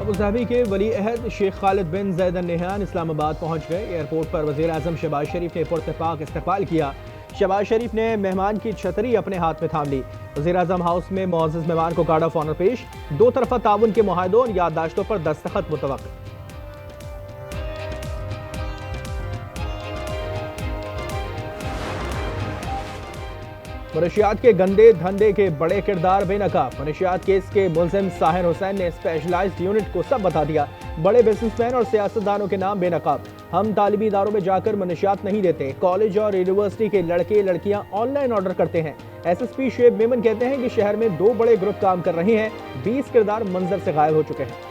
Abu Dhabi के वली अहद शेख खालिद बिन Zaid Al Nahyan Islamabad पहुंच गए। एयरपोर्ट पर वज़ीर आज़म शहबाज शरीफ ने पुरतपाक इस्तकबाल किया। शहबाज शरीफ ने मेहमान की छतरी अपने हाथ में थाम ली। वज़ीर आज़म हाउस में मुअज़्ज़ज़ मेहमान को गार्ड ऑफ ऑनर पेश। दो तरफ़ा ताउन के मुआहदों और याददाश्तों पर दस्तखत मुतवक्किल। मनशियात के गंदे धंधे के बड़े किरदार बेनकाब। मनशियात केस के मुलजिम साहिर हुसैन ने स्पेशलाइज्ड यूनिट को सब बता दिया। बड़े बिजनेसमैन और सियासतदानों के नाम बेनकाब। हम तालिबी इदारों में जाकर मनशियात नहीं देते। कॉलेज और यूनिवर्सिटी के लड़के लड़कियां ऑनलाइन ऑर्डर करते हैं। SSP शुएब मेमन कहते हैं कि शहर में 2 बड़े ग्रुप काम कर रहे हैं। 20 किरदार मंजर से गायब हो चुके हैं।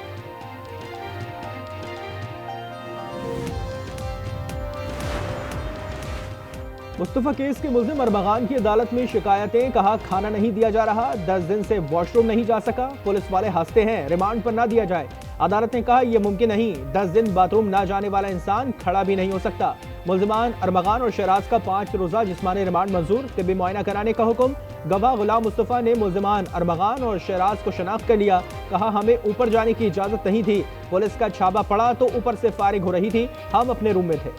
मुस्तफा केस के मुल्जिम अरमगान की अदालत में शिकायतें। कहा खाना नहीं दिया जा रहा, 10 दिन से वॉशरूम नहीं जा सका। पुलिस वाले हंसते हैं, रिमांड पर ना दिया जाए। अदालत ने कहा यह मुमकिन नहीं, 10 दिन बाथरूम ना जाने वाला इंसान खड़ा भी नहीं हो सकता। मुल्जिमान अरमगान और शराज का 5 रोजा जिस्मानी रिमांड मंजूर। तिब्बी मुआयना कराने का हुक्म। गवाह गुलाम मुस्तफा ने मुल्जिमान अरमगान और शराज को शनाख्त कर लिया। कहा हमें ऊपर जाने की इजाजत नहीं थी। पुलिस का छापा पड़ा तो ऊपर से फारिग हो रही थी, हम अपने रूम में थे।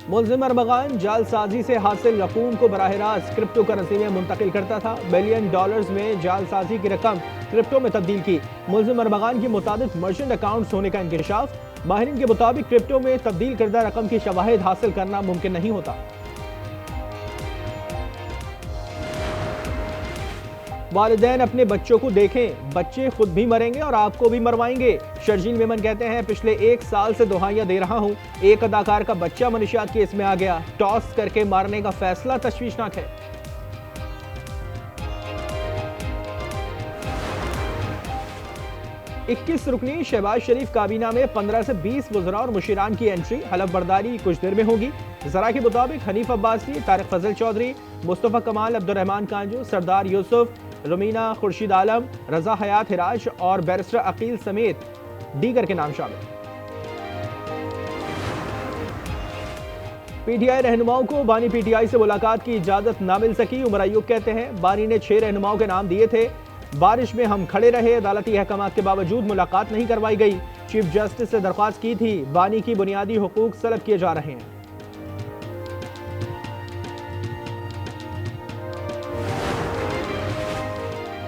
मुल्जिम अरमगान जालसाजी से हासिल रकूम को बराह रास्त क्रिप्टो करेंसी में मुंतकिल करता था। बिलियन डॉलर्स में जालसाजी की रकम क्रिप्टो में तब्दील की। मुल्जिम अरमगान की मुताबिक मर्चेंट अकाउंट्स होने का इंकशाफ। माहिरीन के मुताबिक क्रिप्टो में तब्दील करदा रकम की शवाहिद हासिल करना मुमकिन नहीं होता। वालिदैन अपने बच्चों को देखें, बच्चे खुद भी मरेंगे और आपको भी मरवाएंगे। शर्जील मेमन कहते हैं पिछले 1 साल से दुहाइयां दे रहा हूं। एक अदाकार का बच्चा मनशियात केस में आ गया। टॉस करके मारने का फैसला तशवीशनाक है। इक्कीस रुकनी शहबाज शरीफ काबीना में 15 से 20 वज़रा और मुशीरान की एंट्री। हलफ बर्दारी कुछ देर में होगी। जरा के मुताबिक हनीफ अब्बासी, तारिक फजल चौधरी, मुस्तफ़ा कमाल, अब्दुर्रहमान कांजू, सरदार यूसुफ, रुमीना खुर्शीद आलम, रजा हयात हिराज और बैरिस्टर अकील समेत दीगर के नाम शामिल। PTI रहनुमाओं को बानी PTI से मुलाकात की इजाजत ना मिल सकी। उमर अयूब कहते हैं बानी ने 6 रहनुमाओं के नाम दिए थे। बारिश में हम खड़े रहे, अदालती अहकामात के बावजूद मुलाकात नहीं करवाई गई। चीफ जस्टिस से दरख्वास्त की थी, बानी की बुनियादी हुकूक सलब किए जा रहे हैं।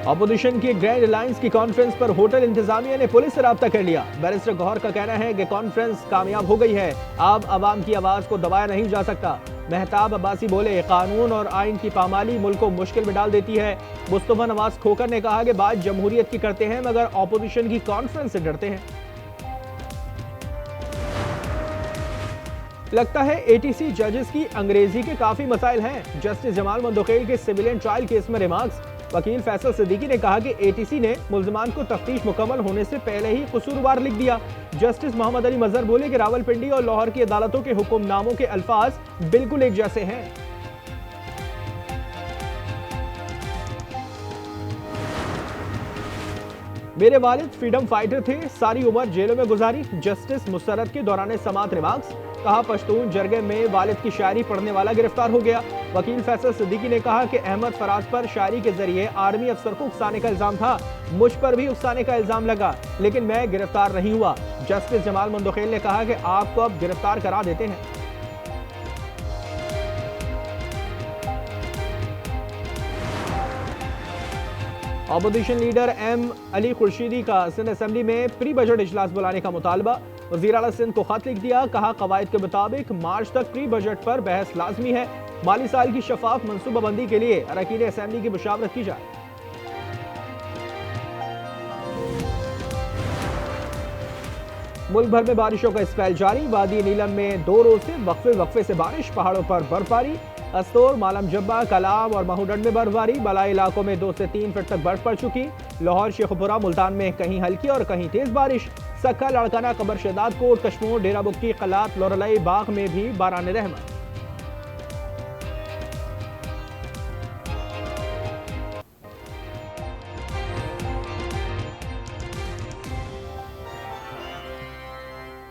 अपोजिशन की ग्रैंड अलायंस की कॉन्फ्रेंस पर होटल इंतजामिया ने पुलिस से राब्ता कर लिया। बैरिस्टर गौहर का कहना है कि कॉन्फ्रेंस कामयाब हो गई है, अब आवाम की आवाज को दबाया नहीं जा सकता। मेहताब अब्बासी बोले कानून और आइन की पामाली मुल्क को मुश्किल में डाल देती है। मुस्तफा नवाज खोकर ने कहा कि बात जमहूरियत की करते हैं मगर अपोजिशन की कॉन्फ्रेंस से डरते हैं। लगता है ATC जजेस की अंग्रेजी के काफी मसाइल हैं। जस्टिस जमाल मंदोखेल के सिविलियन ट्रायल केस में रिमार्क्स। वकील फैसल सिद्दीकी ने कहा कि ATC ने मुल्जिमान को तफ्तीश मुकम्मल होने से पहले ही कसूरवार लिख दिया। जस्टिस मोहम्मद अली मजहर बोले कि रावलपिंडी और लाहौर की अदालतों के हुक्मनामों के अल्फाज बिल्कुल एक जैसे हैं। मेरे वालिद फ्रीडम फाइटर थे, सारी उम्र जेलों में गुजारी। जस्टिस मुसर्रत के दौरान समात रिमार्क्स। कहा पश्तून जरगे में वालिद की शायरी पढ़ने वाला गिरफ्तार हो गया। वकील फैसल सिद्दीकी ने कहा कि अहमद फराज पर शायरी के जरिए आर्मी अफसर को उकसाने का इल्जाम था। मुझ पर भी उकसाने का इल्जाम लगा लेकिन मैं गिरफ्तार नहीं हुआ। जस्टिस जमाल मंदोखेल ने कहा कि आपको अब गिरफ्तार करा देते हैं। Opposition leader M Ali Khurshidi का सिंध असेंबली में प्री बजट इजलास बुलाने का मुतालबा। वज़ीर आला सिंध को खत लिख दिया। कहा कवायद के मुताबिक मार्च तक प्री बजट पर बहस लाजमी है। माली साल की शफाफ मनसूबाबंदी के लिए अरकान असेंबली की मुशावरत की जाए। मुल्क भर में बारिशों का स्पेल जारी। वादी नीलम में 2 रोज से वक्फे से बारिश। पहाड़ों पर बर्फबारी। अस्तोर, मालम जब्बा, कलाम और महूडंड में बर्फबारी। बलाई इलाकों में 2 से 3 फीट तक बर्फ पड़ चुकी। लाहौर, शेखुपुरा, मुल्तान में कहीं हल्की और कहीं तेज बारिश। सक्का, लाड़काना, कबर शहदाद कोट, कश्मोर, डेरा बुक्की, कलात, लोरलाई, बाग में भी बारान रहमत।